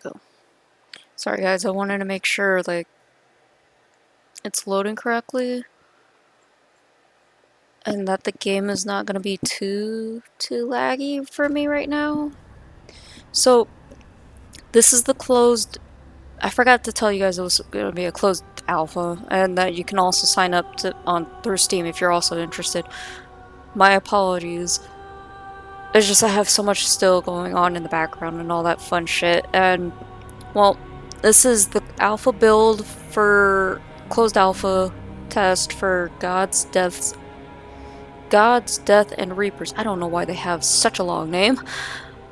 Go. Sorry guys, I wanted to make sure like it's loading correctly and that the game is not gonna be too laggy for me right now. So this is the closed. I forgot to tell you guys it was gonna be a closed alpha, and that you can also sign up to through Steam if you're also interested. My apologies. It's just I have so much still going on in the background and all that fun shit, and well, this is the alpha build for closed alpha test for God's Death and Reapers. I don't know why they have such a long name,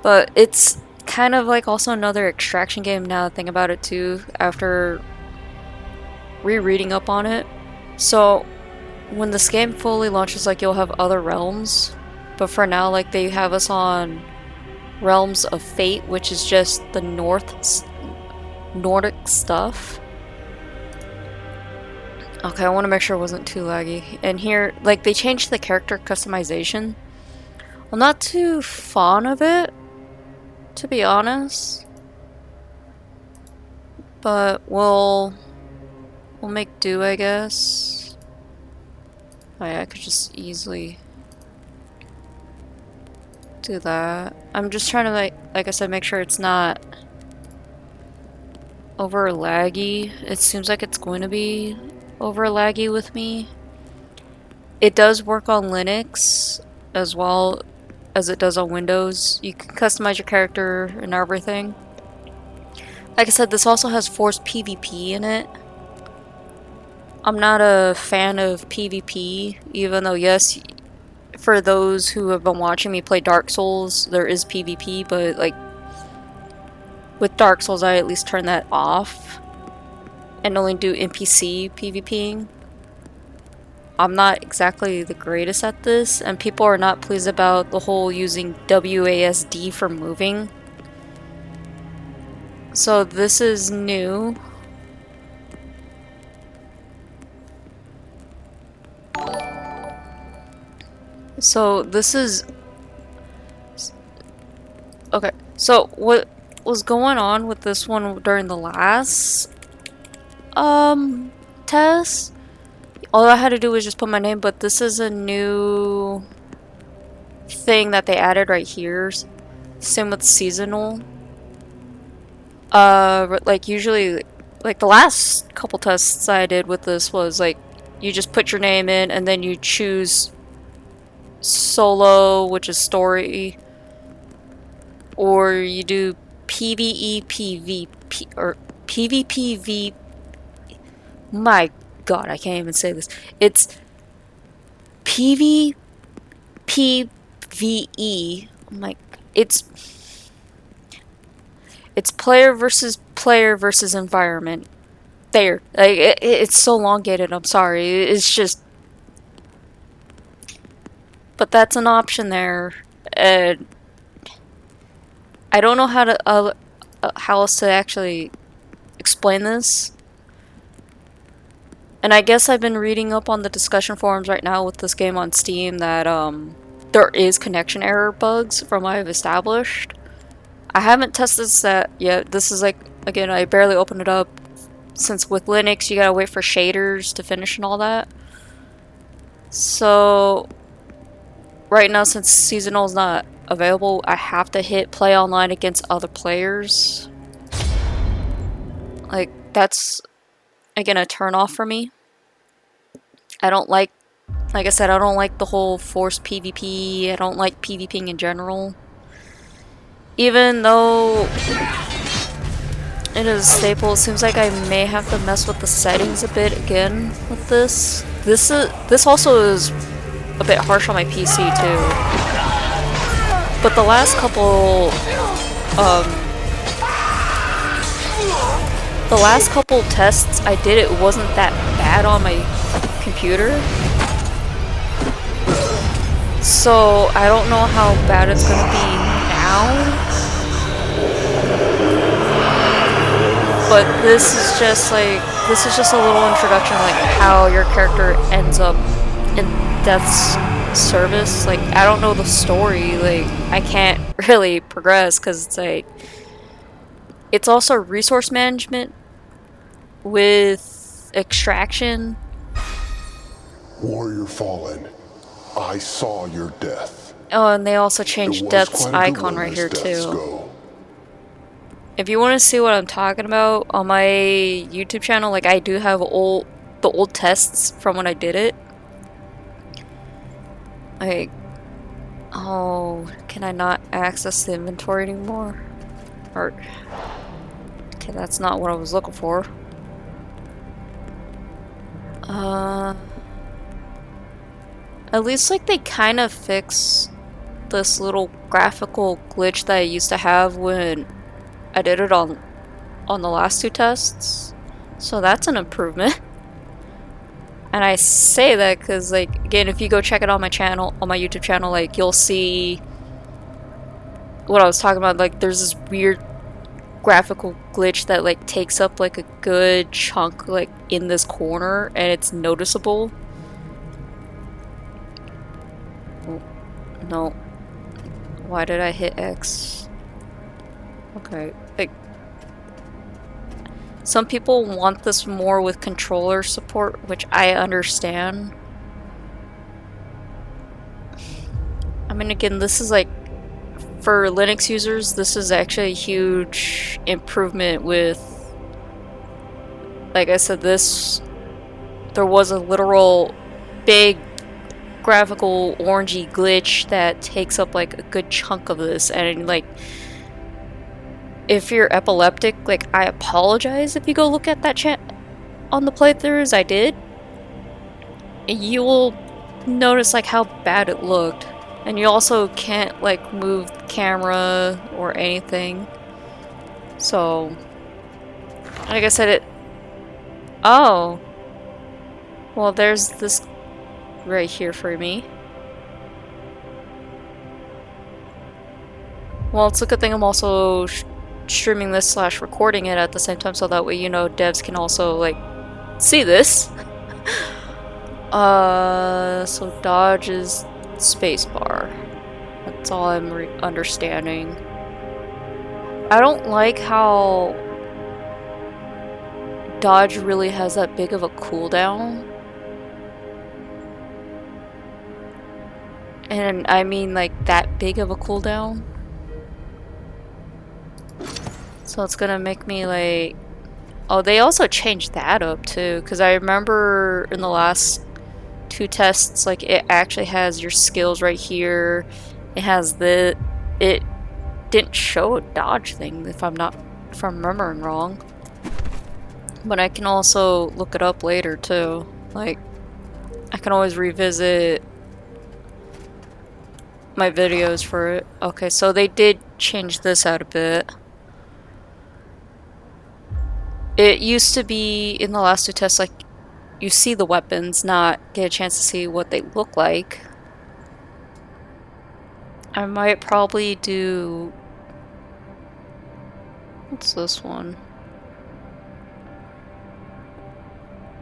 but it's kind of like also another extraction game now that I think about it too, after rereading up on it. So when this game fully launches, like, you'll have other realms, but for now, like, they have us on Realms of Fate, which is just the Nordic stuff. Okay, I want to make sure it wasn't too laggy. And here, like, they changed the character customization. I'm not too fond of it, to be honest. But we'll make do, I guess. Oh yeah, I could just easily do that. I'm just trying to, like I said, make sure it's not over laggy. It seems like it's going to be over laggy with me. It does work on Linux as well as it does on Windows. You can customize your character and everything. Like I said, this also has forced PvP in it. I'm not a fan of PvP, even though, yes, for those who have been watching me play Dark Souls, there is PvP, but like with Dark Souls, I at least turn that off and only do NPC PvPing. I'm not exactly the greatest at this, and people are not pleased about the whole using WASD for moving. So this is new. So this is... Okay, so what was going on with this one during the last test? All I had to do was just put my name, but this is a new thing that they added right here. Same with seasonal. Like usually, like the last couple tests I did with this was like you just put your name in and then you choose solo, which is story, or you do PvE, PvP, or PvPV. My God, I can't even say this. It's PvPVE. Like, it's player versus environment. There, like it's so elongated. I'm sorry. It's just, but that's an option there, and I don't know how to how else to actually explain this. And I guess I've been reading up on the discussion forums right now with this game on Steam that there is connection error bugs from what I've established. I haven't tested this yet. This is like, again, I barely opened it up, since with Linux you gotta wait for shaders to finish and all that. So right now, since seasonal is not available, I have to hit play online against other players. Like, that's again a turn off for me. I don't like I said, I don't like the whole forced PvP. I don't like PvPing in general. Even though it is a staple, it seems like I may have to mess with the settings a bit again with this. This also is a bit harsh on my PC too. But the last couple tests I did, it wasn't that bad on my computer. So I don't know how bad it's gonna be now. But this is just a little introduction, like how your character ends up in Death's service. Like, I don't know the story, like I can't really progress because it's like It's also resource management with extraction. Warrior Fallen, I saw your death. Oh, and they also It changed was Death's quite a good icon one right as here deaths too. go. If you want to see what I'm talking about on my YouTube channel, like I do have the old tests from when I did it. Like, oh, can I not access the inventory anymore? Or, okay, that's not what I was looking for. At least like they kind of fix this little graphical glitch that I used to have when I did it on the last two tests. So that's an improvement. And I say that because, like, again, if you go check it on my channel, on my YouTube channel, like, you'll see what I was talking about. Like, there's this weird graphical glitch that, like, takes up, like, a good chunk, like, in this corner, and it's noticeable. Oh, no. Why did I hit X? Okay, like, some people want this more with controller support, which I understand. I mean, again, this is like, for Linux users, this is actually a huge improvement with, like I said, there was a literal big graphical orangey glitch that takes up like a good chunk of this, and like, if you're epileptic, like, I apologize if you go look at that chat on the playthroughs I did. You will notice like how bad it looked. And you also can't like move the camera or anything. So, like I said, oh. Well, there's this right here for me. Well, it's a good thing I'm also streaming this / recording it at the same time, so that way, you know, devs can also like see this. So dodge is spacebar. That's all I'm understanding. I don't like how dodge really has that big of a cooldown. And I mean like that big of a cooldown. So it's gonna make me like... Oh, they also changed that up too, because I remember in the last two tests, like, it actually has your skills right here. It has it didn't show a dodge thing, if I'm remembering wrong. But I can also look it up later too. Like, I can always revisit my videos for it. Okay, so they did change this out a bit. It used to be in the last two tests, like, you see the weapons, not get a chance to see what they look like. I might probably do... What's this one?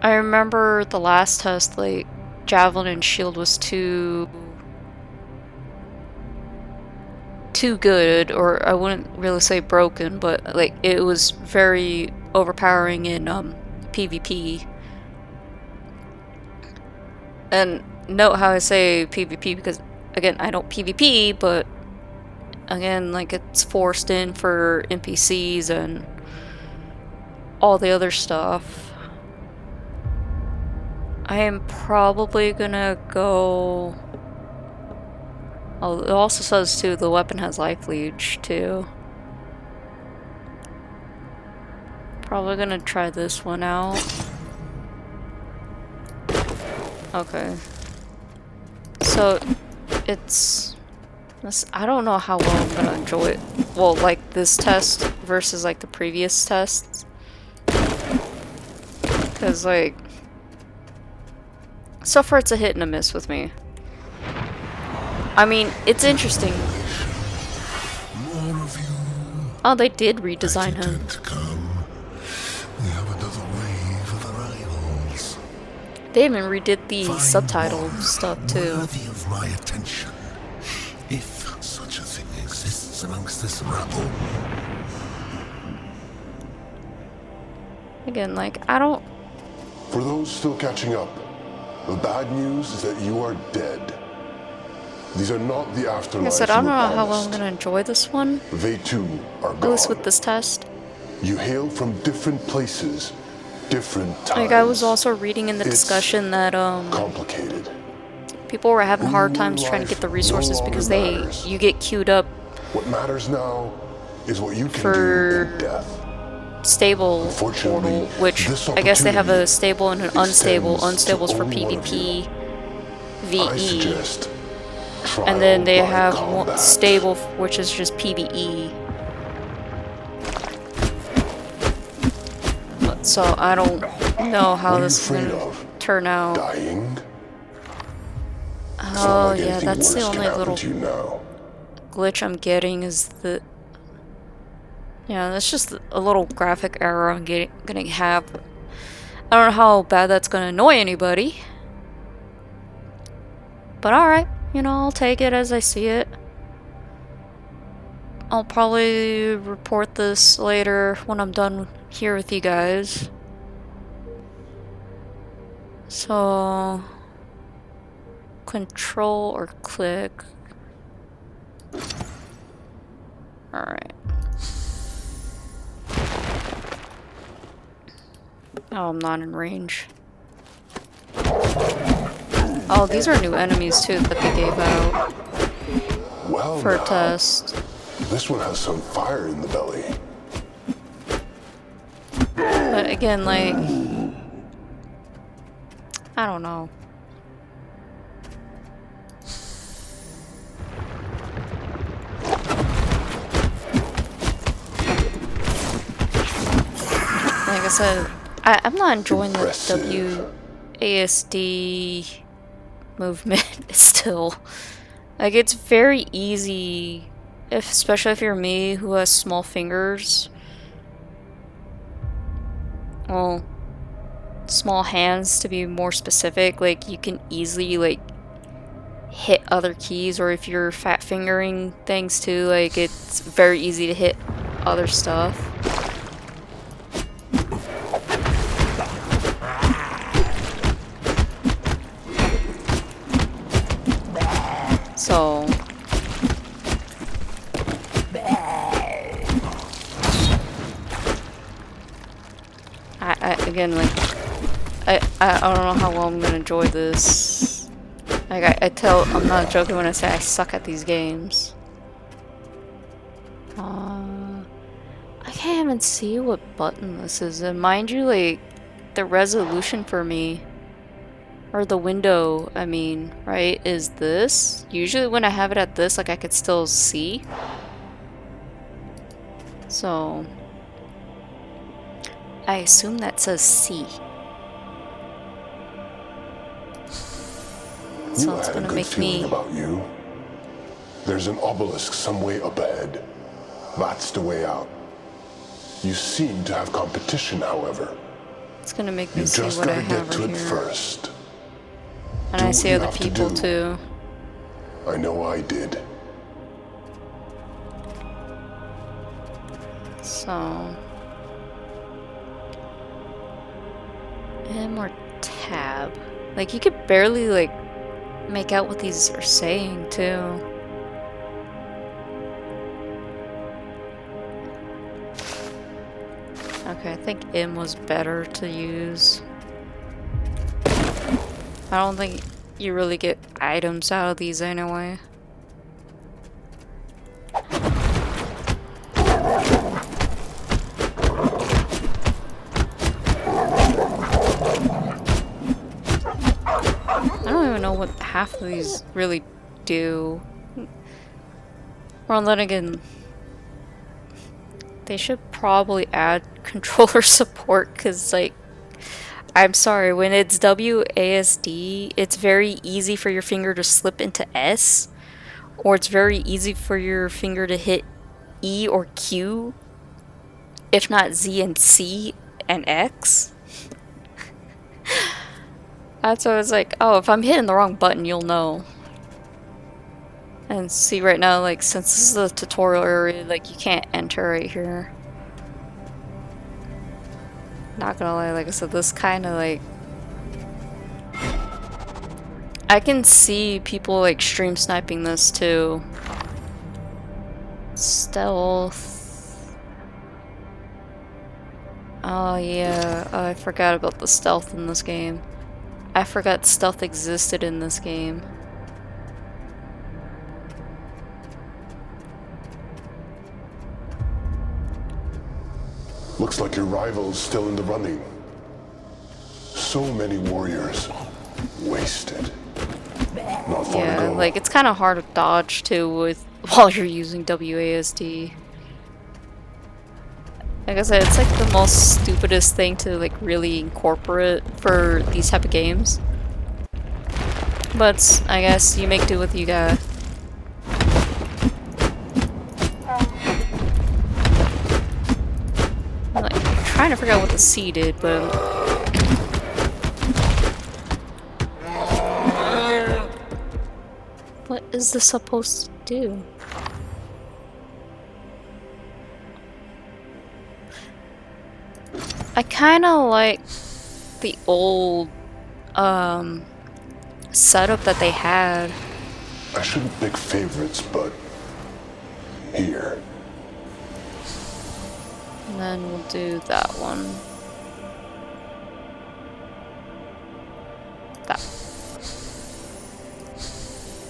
I remember the last test, like, Javelin and Shield was too good, or I wouldn't really say broken, but like it was very overpowering in PvP. And note how I say PvP because, again, I don't PvP, but again, like, it's forced in for NPCs and all the other stuff. I am probably gonna go... Oh, it also says too, the weapon has life leech too. Probably gonna try this one out. Okay. So, it's... I don't know how well I'm gonna enjoy it. Well, like, this test versus, like, the previous tests. Because, like... So far, it's a hit and a miss with me. I mean, it's interesting. More of you. Oh, they did redesign him. We have another wave of arrivals. They even redid the Find subtitle one stuff too. worthy of my attention, if such a thing exists amongst this rabble. Again, like, I don't... For those still catching up, the bad news is that you are dead. These are not the Like I afterlife said, I you don't were know how well I'm promised. gonna enjoy this one. They too are At least with gone. this test. You hail from different places, different times. Like, I was also reading in the It's discussion that, complicated. people were having Who hard you times in trying to get life the no resources longer because matters. you get queued up What matters now is what you can For- do in death. stable Unfortunately, portal, which this I guess they have a opportunity stable and an unstable. extends to Unstable's for only one of PvP, I VE, suggest trial and then they by have combat. stable, which is just PvE. So I don't know how What are you this is afraid gonna of? turn out. Dying? It's not Oh like yeah, anything that's the worse can only happen little to you now. glitch I'm getting is the... Yeah, that's just a little graphic error I'm gonna have. I don't know how bad that's gonna annoy anybody. But alright, you know, I'll take it as I see it. I'll probably report this later when I'm done here with you guys. So... Control or click. Alright. Oh, I'm not in range. Oh, these are new enemies too that they gave out Well, for a now, test. this one has some fire in the belly. But again, like... I don't know. Like I said, I'm not enjoying the Impressive. WASD movement still. Like, it's very easy, especially if you're me who has small fingers. Well, small hands to be more specific. Like, you can easily, like, hit other keys, or if you're fat fingering things too, like, it's very easy to hit other stuff. So I again, like, I don't know how well I'm gonna enjoy this. Like, I'm not joking when I say I suck at these games. I can't even see what button this is. And mind you, like, the resolution for me, or the window, I mean, right, is this. Usually when I have it at this, like, I could still see. So I assume that says C. So You it's had a gonna good make feeling me... about you. There's an obelisk some way up ahead. That's the way out. You seem to have competition, however. It's gonna make You me see just what I gotta have get to right it here. first. And Do I what see you other have to people do. too. I know I did. So... M or tab. Like, you could barely, like, make out what these are saying, too. Okay, I think M was better to use. I don't think you really get items out of these anyway. I don't even know what half of these really do. Well, then again, they should probably add controller support, because, like, I'm sorry, when it's WASD, it's very easy for your finger to slip into S, or it's very easy for your finger to hit E or Q, if not Z and C and X. That's why I was like, oh, if I'm hitting the wrong button, you'll know. And see right now, like, since this is a tutorial area, like, you can't enter right here. Not gonna lie, like I said, this kind of like... I can see people like stream sniping this too. Stealth. Oh yeah, I forgot about the stealth in this game. I forgot stealth existed in this game. Looks like your rival's still in the running. So many warriors. Wasted. Not far to Yeah, go. like it's kind of hard to dodge too with while you're using WASD. Like I said, it's like the most stupidest thing to like really incorporate for these type of games. But I guess you make do with what you got. I'm like trying to figure out what the C did, but what is this supposed to do? I kind of like the old setup that they had. I shouldn't pick favorites, but here. And then we'll do that one. That.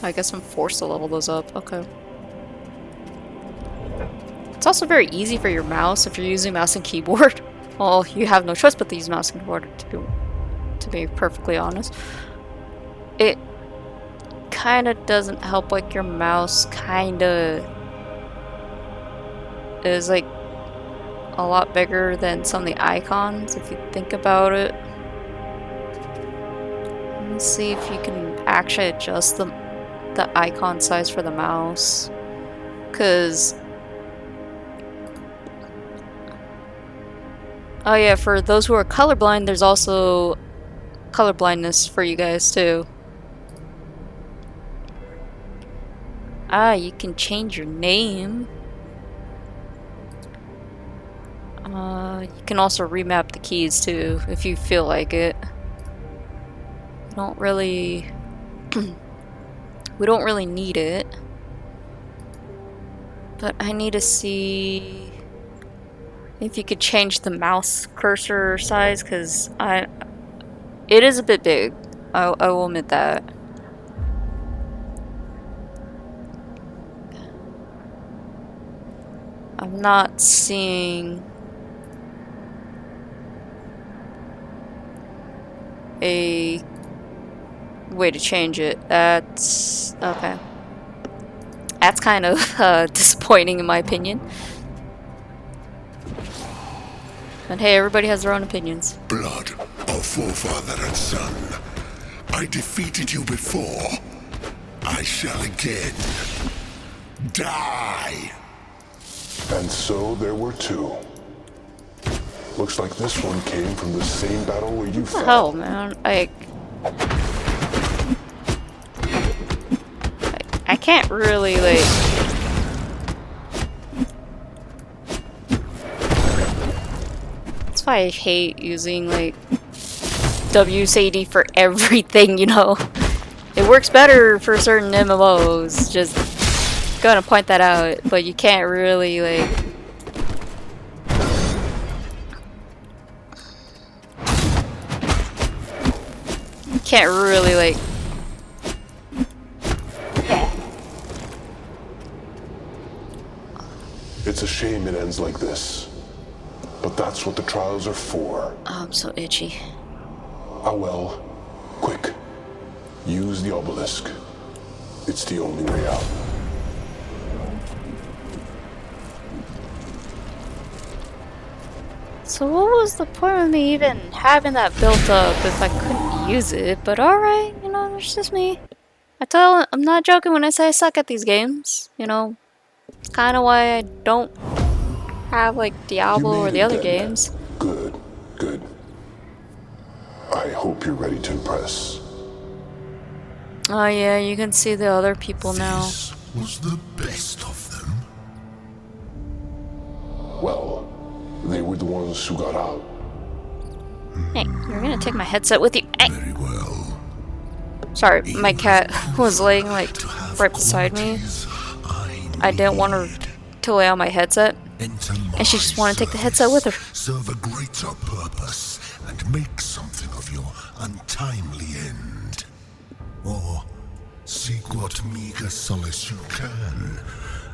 I guess I'm forced to level those up. Okay. It's also very easy for your mouse if you're using mouse and keyboard. Well, you have no choice but to use mouse and keyboard, to be perfectly honest. It kind of doesn't help, like your mouse kind of is like a lot bigger than some of the icons if you think about it. Let me see if you can actually adjust the icon size for the mouse, because oh yeah, for those who are colorblind, there's also color blindness for you guys too. Ah, you can change your name. You can also remap the keys too, if you feel like it. We don't really... we don't really need it. But I need to see if you could change the mouse cursor size, because it is a bit big. I will admit that. I'm not seeing a way to change it. That's okay. That's kind of disappointing in my opinion. And hey, everybody has their own opinions. Blood of forefather and son. I defeated you before. I shall again. Die! And so there were two. Looks like this one came from the same battle where you What the fought. hell, man? I can't really, like... That's why I hate using, like, WSAD for everything, you know? It works better for certain MMOs, just gonna point that out, but you can't really, like... Can't really, like... It's a shame it ends like this. But that's what the trials are for. Oh, I'm so itchy. Ah well. Quick. Use the obelisk. It's the only way out. So what was the point of me even having that built up if I couldn't use it? But alright, you know, that's just me. I'm not joking when I say I suck at these games, you know. It's kind of why I don't have like Diablo or the other games. Good, good. I hope you're ready to impress. Oh yeah, you can see the other people now. This was the best of them. Well, they were the ones who got out. Hey, you're gonna take my headset with you. Hey. Very well. Sorry, my cat was laying like right beside me. I didn't want her to lay on my headset, and she just wanted to take the headset with her. Serve a greater purpose and make something of your untimely end. Or seek what meager solace you can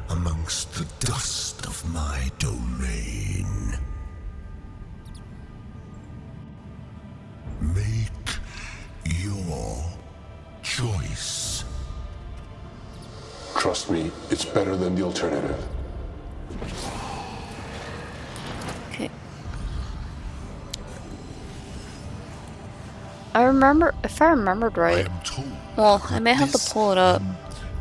amongst the dust of my domain. Make your choice. Trust me, it's better than the alternative. Okay. I remember, if I remembered right, well, I may have to pull it up,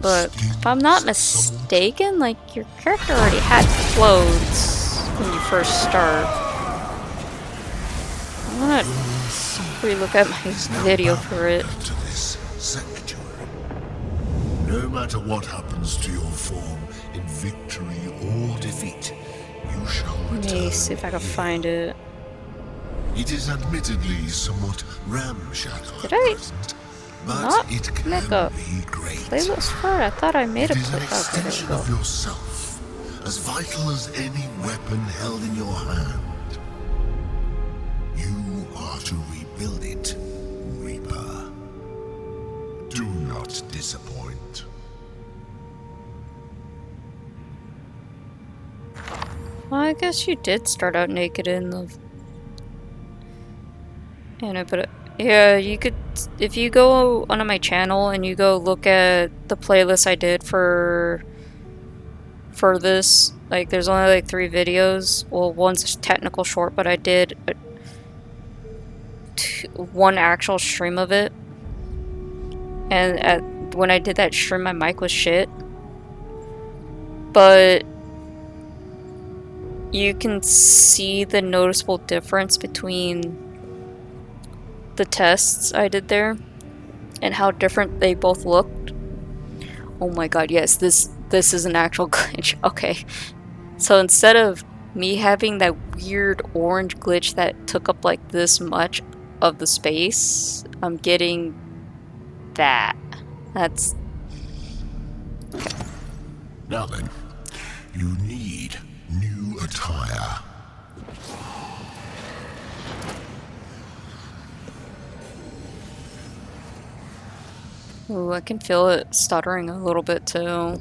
but if I'm not mistaken, like, your character already had clothes when you first start. I'm gonna relook at my video for it. To this sanctuary. No matter what happens to your form in victory or defeat, you shall Let return. me see if I can find it. It is admittedly somewhat ramshackle Did I at present, but not it can make a be great. playlist for it? I thought I made a It is an playlist. Okay, there we extension go. of yourself, as vital as any weapon held in your hand. You are to rebuild it, Reaper. Do not disappoint. Well, I guess you did start out naked in the... but yeah, you could, if you go onto my channel and you go look at the playlist I did for this, like, there's only like 3 videos. Well, one's a technical short, but I did one actual stream of it. And when I did that stream, my mic was shit. But you can see the noticeable difference between the tests I did there and how different they both looked. Oh my god, yes, this is an actual glitch. Okay. So instead of me having that weird orange glitch that took up like this much of the space, I'm getting that. That's... Now then, you need new attire. Ooh, I can feel it stuttering a little bit too.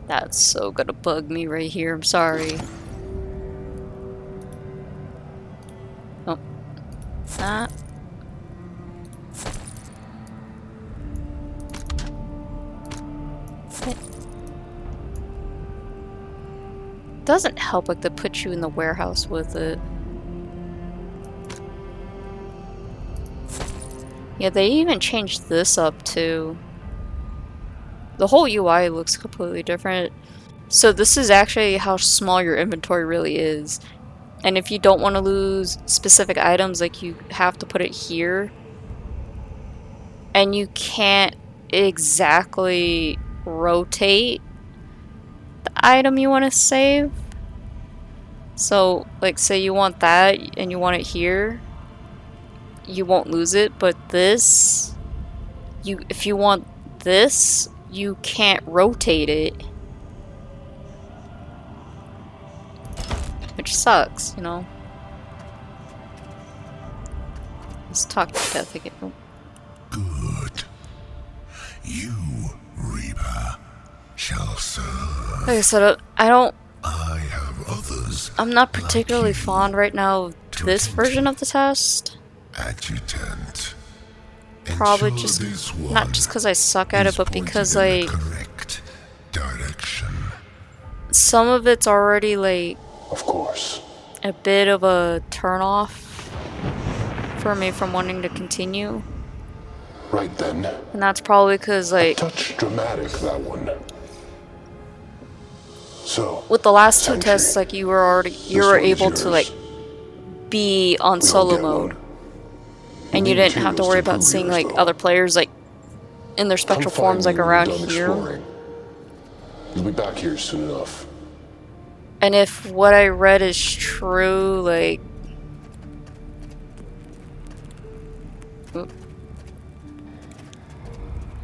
That's so gonna bug me right here, I'm sorry. Oh. That. Doesn't help like they put you in the warehouse with it. Yeah, they even changed this up too. The whole UI looks completely different. So this is actually how small your inventory really is. And if you don't want to lose specific items, like, you have to put it here. And you can't exactly rotate the item you want to save. So, like, say you want that and you want it here, you won't lose it, but this, if you want this, you can't rotate it. Which sucks, you know. Let's talk to death again. Oh. Good. You, Reaper, shall serve. Like I said, I don't... I have others. I'm not particularly like you fond right now of to this attend version to. of the test. Adjutant. Probably Ensure just... this one Not just because I suck at is it, but pointed because, in the like... correct direction. Some of it's already, like... Of course. a bit of a turn-off for me from wanting to continue. Right then. And that's probably because, like... Touch dramatic, that one. So, with the last 2 Sanctuary. tests, like, you were This able one is to, yours. like, be on We all solo get mode. one. And you need didn't have to materials worry to about improve seeing, yours, like, though. other players, like, in their Come spectral find forms, me like, when around you're done here. exploring. You'll be back here soon enough. And if what I read is true, like... Oop.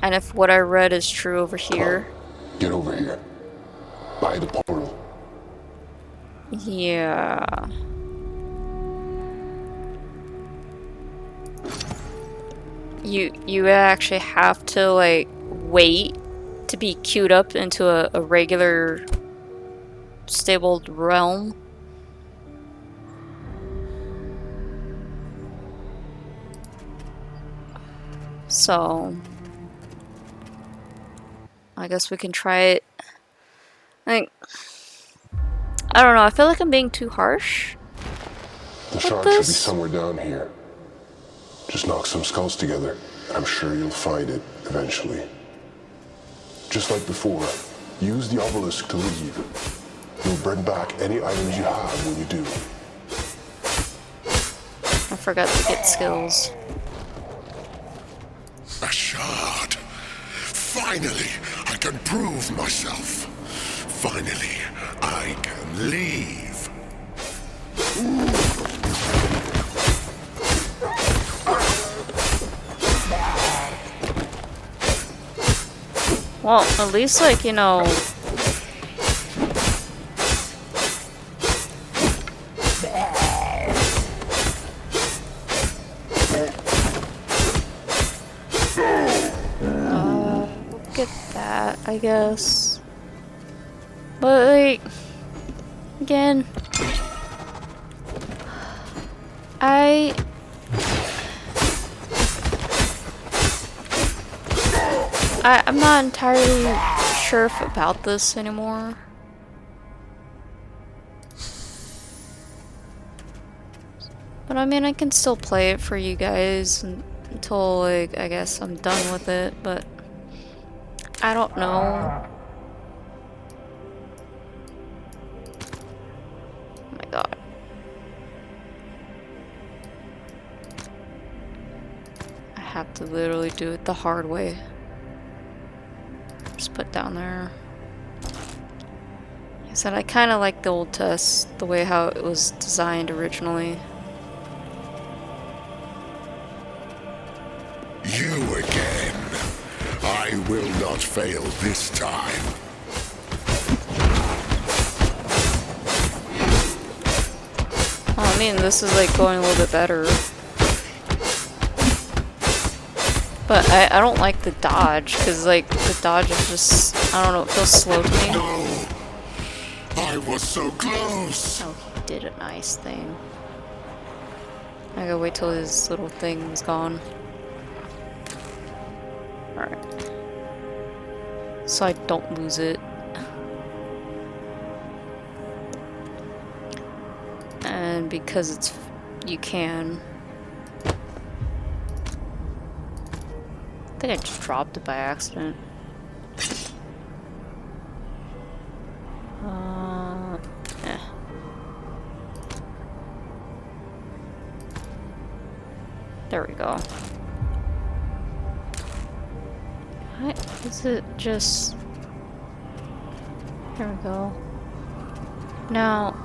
And if what I read is true over here... Get over here. By the portal. Yeah... You actually have to, like, wait to be queued up into a regular stable realm. So I guess we can try it. Like, I don't know, I feel like I'm being too harsh. The shark should be somewhere down here. Just knock some skulls together, and I'm sure you'll find it eventually. Just like before, use the obelisk to leave. You'll bring back any items you have when you do. I forgot to get skills. A shard. Finally, I can prove myself. Finally, I can leave. Well, at least, like, you know... Get that, I guess. But, like... Again... I'm not entirely sure about this anymore. But I mean, I can still play it for you guys until, like, I guess I'm done with it, but I don't know. Oh my god. I have to literally do it the hard way. Just put down there. Like I said, I kind of like the old test, the way how it was designed originally. You again. I will not fail this time. Oh, I mean, this is like going a little bit better. But I don't like the dodge, because like the dodge is just, I don't know, it feels slow to me. No! I was so close! Oh, he did a nice thing. I gotta wait till his little thing's gone. Alright. So I don't lose it. And because it's... you can. I think I just dropped it by accident. Eh. There we go. What is it? Just... There we go. Now...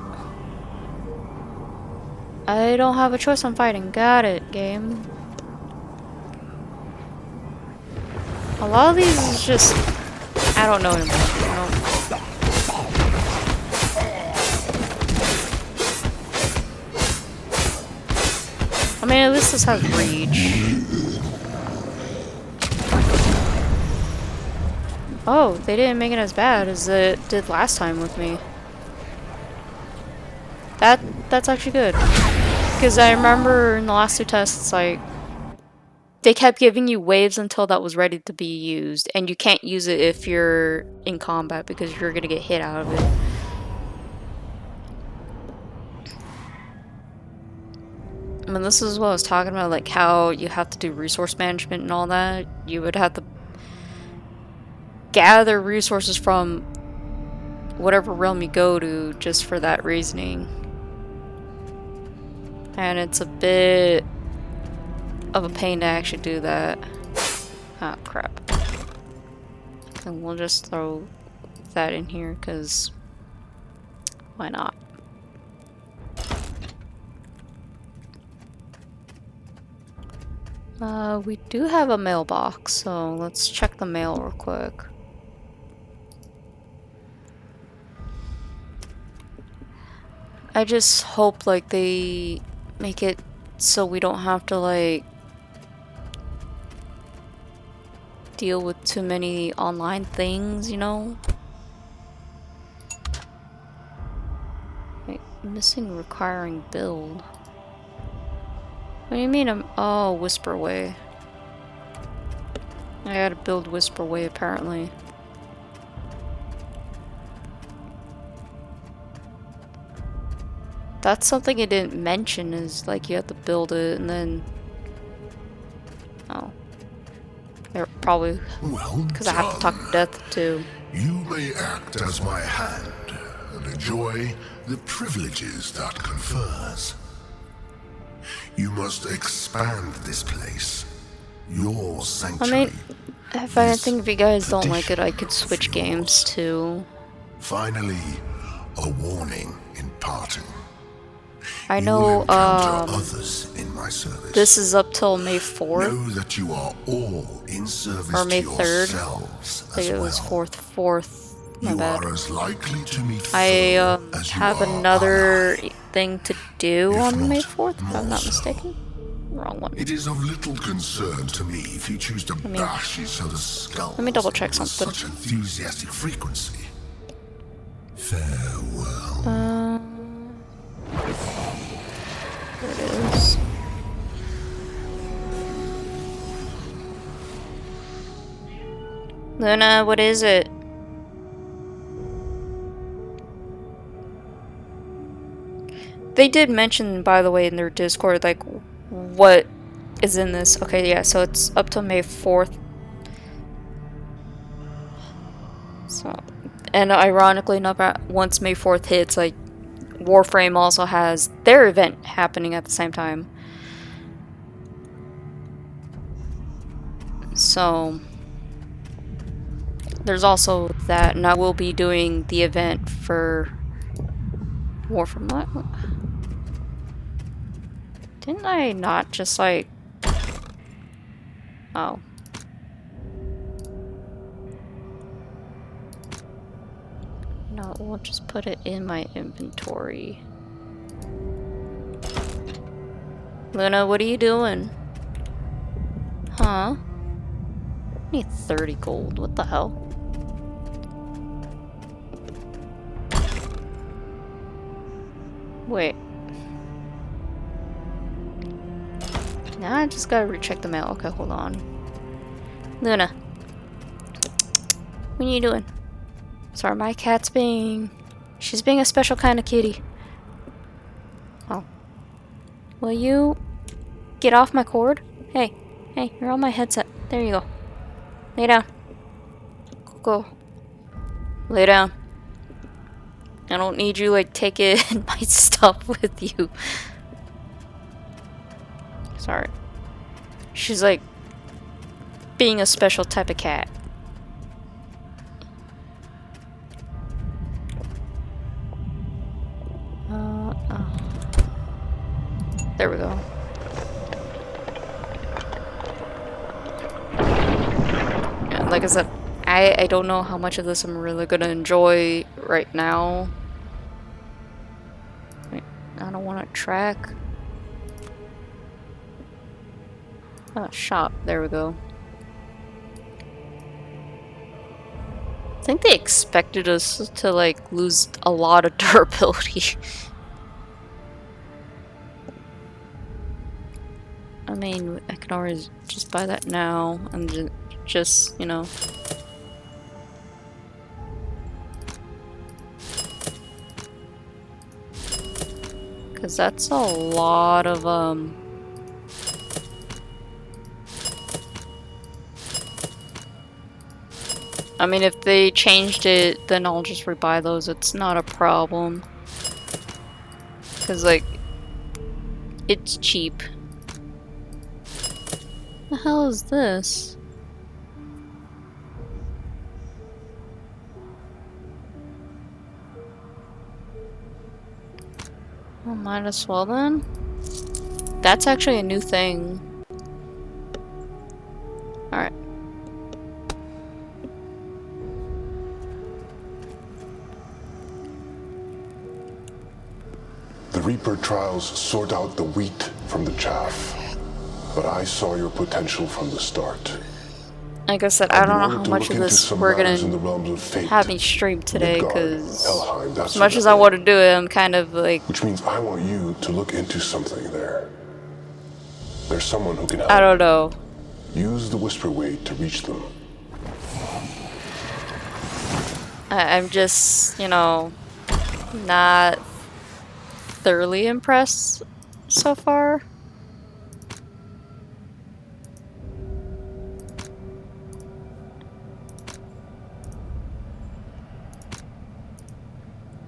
I don't have a choice on fighting. Got it, game. A lot of these is just... I don't know anymore, you know? I mean, at least this has reach. Oh, they didn't make it as bad as it did last time with me. That's actually good. Because I remember in the last two tests, like, they kept giving you waves until that was ready to be used, and you can't use it if you're in combat because you're gonna get hit out of it. I mean, this is what I was talking about, like how you have to do resource management and all that. You would have to gather resources from whatever realm you go to just for that reasoning. And it's a bit of a pain to actually do that. Ah, crap. And we'll just throw that in here because Why not? We do have a mailbox, so let's check the mail real quick. I just hope, like, they make it so we don't have to, like, deal with too many online things, you know? Wait, missing requiring build. What do you mean oh, Whisperway. I gotta build Whisperway apparently. That's something it didn't mention, is like you have to build it and then... Oh. They're probably... Well because I have to talk to Death too. You may act as my hand and enjoy the privileges that confers. You must expand this place. Your I sanctuary. mean, if you guys don't like it, I could switch games too. Finally, a warning in parting. I You know, will encounter others in my service. this is up till May 4th, Know that you are all in service or May to 3rd. yourselves I think as it was well. 4th. My You bad. are as likely to meet I foe as you have are another ally. thing to do If on May not 4th, if I'm more not so. mistaken. Wrong one. It is of little concern to me if you choose to bash each other's skulls. let me double check with something. Such enthusiastic frequency. Farewell. There it is. Luna, what is it? They did mention, by the way, in their Discord, like, what is in this. Okay, yeah, so it's up till May 4th. So, and ironically enough, once May 4th hits, like, Warframe also has their event happening at the same time. So, there's also that, and I will be doing the event for Warframe. What? Didn't I not just, like... Oh. No, we'll just put it in my inventory. Luna, what are you doing? Huh? I need 30 gold. What the hell? Wait. Now I just gotta recheck the mail. Okay, hold on. Luna. What are you doing? Sorry, my cat's being... She's being a special kind of kitty. Oh. Will you get off my cord? Hey. Hey, you're on my headset. There you go. Lay down. Go. Lay down. I don't need you, like, taking my stuff with you. Sorry. She's, like, being a special type of cat. There we go. Yeah, like I said, I don't know how much of this I'm really gonna enjoy right now. Wait, I don't want to track. Oh, shop. There we go. I think they expected us to, like, lose a lot of durability. I mean, I can always just buy that now and just, you know. Because that's a lot of, I mean, if they changed it, then I'll just rebuy those. It's not a problem. Because, like, it's cheap. The hell is this? Might as well then. That's actually a new thing. Alright. The Reaper trials sort out the wheat from the chaff, but I saw your potential from the start. Like I said, I don't know how I've been much of ordered to look into this some we're matters in the gonna realms of fate, have me stream today, Midgard, because Helheim, that as sort much of as I thing. want to do it, I'm kind of like, Which means I want you to look into something there. There's someone who can help. I don't know. Use the Whisper Way to reach them. I'm just, you know, not thoroughly impressed so far.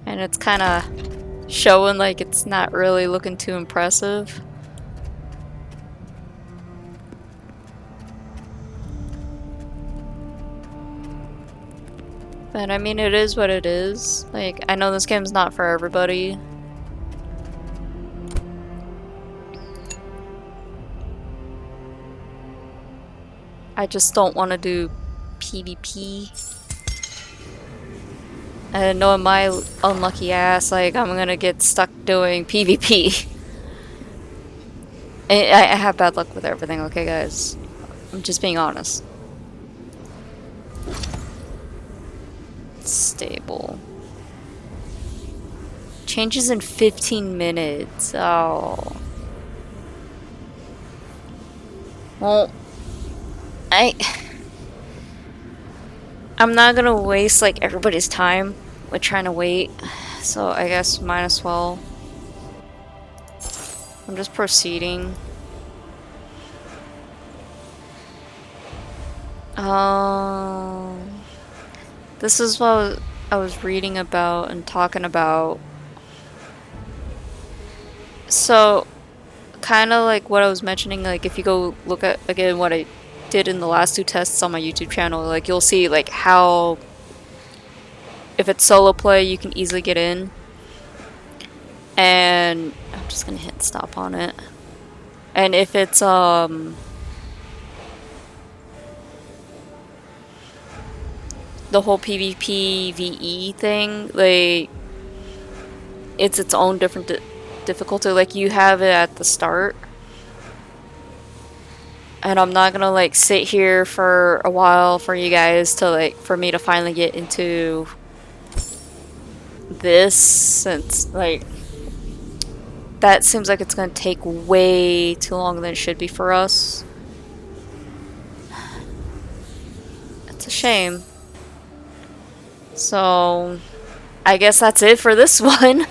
And it's kind of showing like it's not really looking too impressive. But I mean, it is what it is. Like, I know this game's not for everybody. I just don't want to do PvP. And knowing my unlucky ass, like, I'm gonna get stuck doing PvP. I have bad luck with everything, okay, guys? I'm just being honest. Stable. Changes in 15 minutes. Oh. Well, I'm not gonna waste like everybody's time with trying to wait, so I guess might as well. I'm just proceeding. This is what I was reading about and talking about. So, kind of like what I was mentioning, like if you go look at again what I did in the last 2 tests on my YouTube channel, like you'll see like how if it's solo play you can easily get in. And I'm just gonna hit stop on it. And if it's the whole PvP VE thing, like it's its own different difficulty. Like you have it at the start, and I'm not gonna like sit here for a while for you guys to like for me to finally get into this, since like that seems like it's gonna take way too long than it should be for us. It's a shame. So I guess that's it for this one.